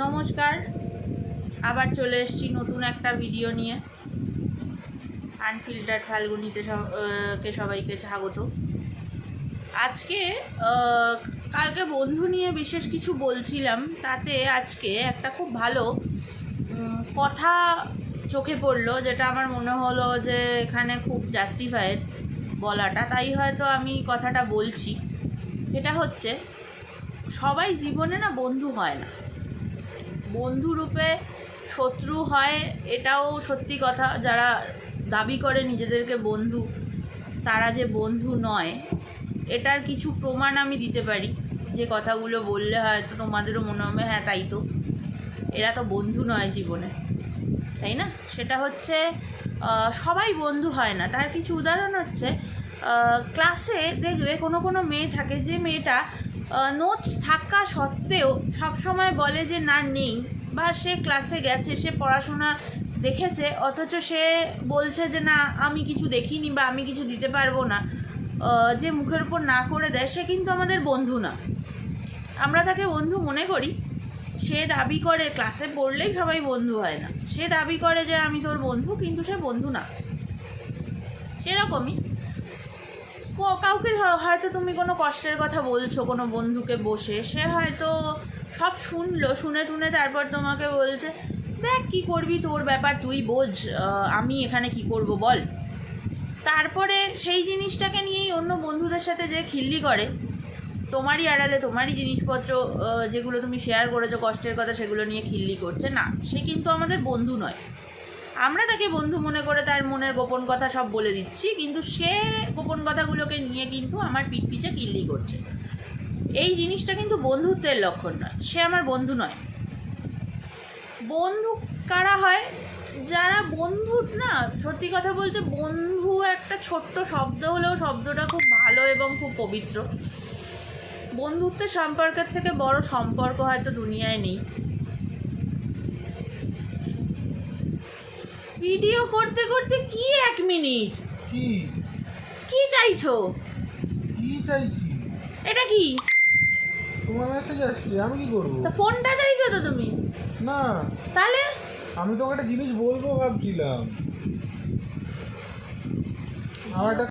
নমস্কার, আবার চলে এসেছি নতুন একটা ভিডিও নিয়ে। আনফিল্টার্ড ফাল্গুনিতে সবাইকে স্বাগত। আজকে কালকে বন্ধু নিয়ে বিশেষ কিছু বলছিলাম, তাতে আজকে একটা খুব ভালো কথা চোখে পড়লো, যেটা আমার মনে হলো যে এখানে খুব জাস্টিফাইড বলাটা, তাই হয়তো আমি কথাটা বলছি। এটা হচ্ছে, সবাই জীবনে না বন্ধু হয় না, বন্ধু রূপে শত্রু হয়, এটাও সত্যি কথা। যারা দাবি করে নিজেদেরকে বন্ধু, তারা যে বন্ধু নয়, এটার কিছু প্রমাণ আমি দিতে পারি। যে কথাগুলো বললে হয়তো তোমাদেরও মনে হবে হ্যাঁ তাই তো, এরা তো বন্ধু নয় জীবনে, তাই না? সেটা হচ্ছে সবাই বন্ধু হয় না। তার কিছু উদাহরণ হচ্ছে, ক্লাসে দেখবে কোনো মেয়ে থাকে, যে মেয়েটা নোটস থাকা সত্ত্বেও সবসময় বলে যে না নেই, বা সে ক্লাসে গেছে, সে পড়াশোনা দেখেছে, অথচ সে বলছে যে না আমি কিছু দেখিনি বা আমি কিছু দিতে পারবো না, যে মুখের উপর না করে দেয়, সে কিন্তু আমাদের বন্ধু না। আমরা তাকে বন্ধু মনে করি। সে দাবি করে, ক্লাসে পড়লেই সবাই বন্ধু হয় না, সে দাবি করে যে আমি তোর বন্ধু, কিন্তু সে বন্ধু না। সেরকমই কাউকে হয়তো তুমি কোনো কষ্টের কথা বলছো কোনো বন্ধুকে বসে, সে হয়তো সব শুনলো, শুনে টুনে তারপর তোমাকে বলছে দেখ কী করবি, তোর ব্যাপার, তুই বোঝ, আমি এখানে কি করব বল। তারপরে সেই জিনিসটাকে নিয়েই অন্য বন্ধুদের সাথে যে খিল্লি করে, তোমারই আড়ালে তোমারই জিনিসপত্র যেগুলো তুমি শেয়ার করেছো কষ্টের কথা, সেগুলো নিয়ে খিল্লি করছে, না সে কিন্তু আমাদের বন্ধু নয়। আমরা তাকে বন্ধু মনে করে তার মনের গোপন কথা সব বলে দিচ্ছি, কিন্তু সে গোপন কথাগুলোকে নিয়ে কিন্তু আমার পিঠ পিছে কিল্লি করছে। এই জিনিসটা কিন্তু বন্ধুত্বের লক্ষণ নয়, সে আমার বন্ধু নয়। বন্ধু কারা হয়? যারা বন্ধু না, সত্যি কথা বলতে বন্ধু একটা ছোট্ট শব্দ হলেও শব্দটা খুব ভালো এবং খুব পবিত্র। বন্ধুত্বের সম্পর্কের থেকে বড় সম্পর্ক হয়তো দুনিয়ায় নেই। ভিডিও করতে করতে কি 1 মিনিট কি চাইছো? কি চাইছি? এটা কি? তোমার মেসেজ আসছে, আমি কি করবো? তা ফোনটা চাইছো তো তুমি? না, তাহলে আমি তোকে একটা জিনিস বলবো ভাবছিলাম। আমার একটা